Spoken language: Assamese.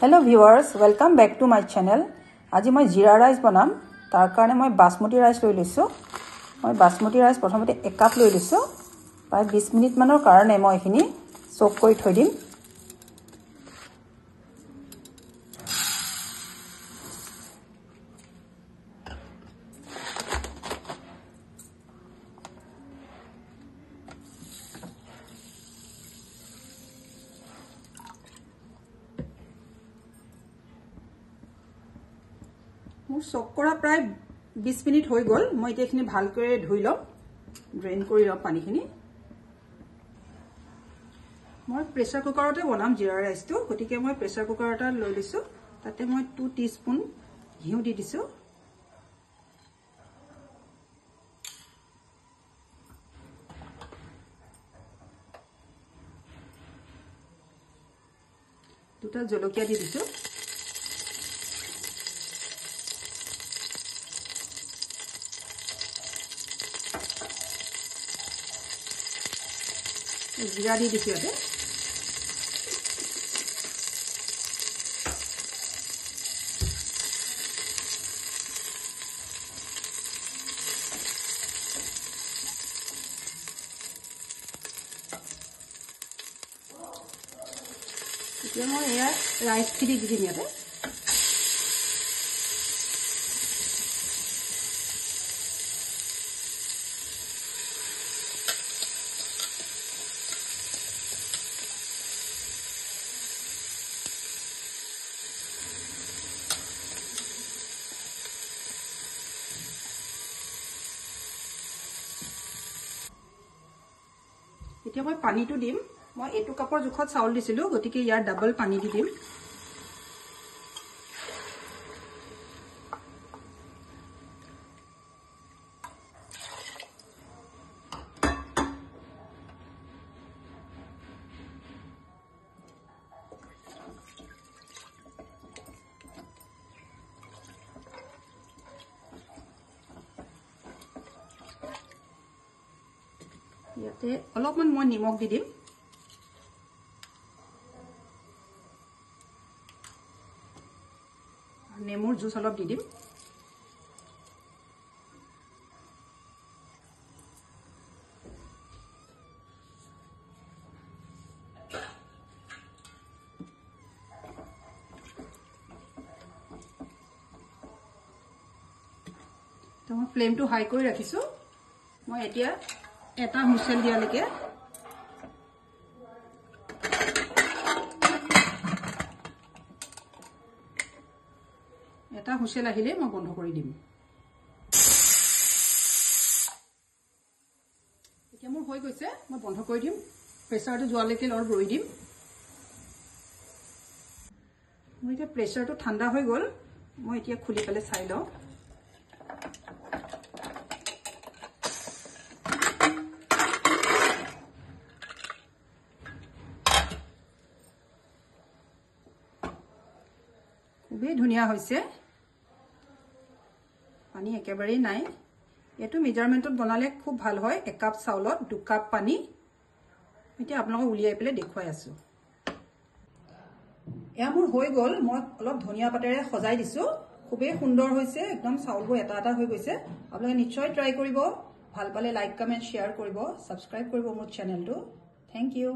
Hello viewers, welcome back to my channel. আজি মই জিৰা ৰাইস বনাম তাৰ কাৰণে মই বাসমতি ৰাইস লৈ লৈছো মই বাসমতি ৰাইস প্ৰথমতে 1 কাপ লৈ লৈছো প্ৰায় 20 মিনিট মানৰ কাৰণে মই এখিনি সোক কৰি থৈ দিম মোৰ সোক কৰা প্ৰায় 20 মিনিট হৈ গল মই এখিনি ভালকৈ ধুই লম ড্ৰেইন কৰি লম পানীখিনি মই প্ৰেসাৰ কুকাৰতে বনাম জিৰা ৰাইসটো গতিকে মই প্ৰেসাৰ কুকাৰ এটা লৈ লৈছো তাতে মই 2 টিস্পুন ঘিউ দি দিছো দুটা জলকীয়া দি দিছো জিৰা দি দিছো ইয়াতে এতিয়া মই এয়া ৰাইসখিনি দি দিম ইয়াতে এতিয়া মই পানীটো দিম মই এটু কাপৰ জুখত চাউল দিছিলো গতিকে ইয়াৰ ডাবল পানী দি দিম ইয়াতে অলপমান মই নিমখ দি দিম নেমুৰ জুস অলপ দি দিম তো মই ফ্লেমটো হাই কৰি ৰাখিছো মই এতিয়া এটা হুইসেল দিয়ালৈকে এটা হুইসেল আহিলে মই বন্ধ কৰি দিম এতিয়া মোৰ হৈ গৈছে মই বন্ধ কৰি দিম প্ৰেসাৰটো যোৱালৈকে অলপ ৰৈ দিম মই এতিয়া প্ৰেসাৰটো ঠাণ্ডা হৈ গল মই এতিয়া খুলি পেলাই চাই লওঁ খুবই ধুনিয়া হৈছে পানী একেবাৰে নাই এটো মেজারমেন্টত বনালে খুব ভাল হয় 1 কাপ চাউলত 2 কাপ পানী এতিয়া আপোনাক উলিয়াই পেলে দেখুৱাই আছো এয়া মোৰ হৈ গল মই অলপ ধনিয়া পাতেৰে সজাই দিছো খুবই সুন্দৰ হৈছে একদম চাউলবোৰ এটা এটা হৈ গৈছে আপোনালোকে নিশ্চয় ট্ৰাই কৰিব ভাল পালে লাইক কমেন্ট শেয়াৰ কৰিব সাবস্ক্ৰাইব কৰিব মোৰ চেনেলটো থ্যাংক ইউ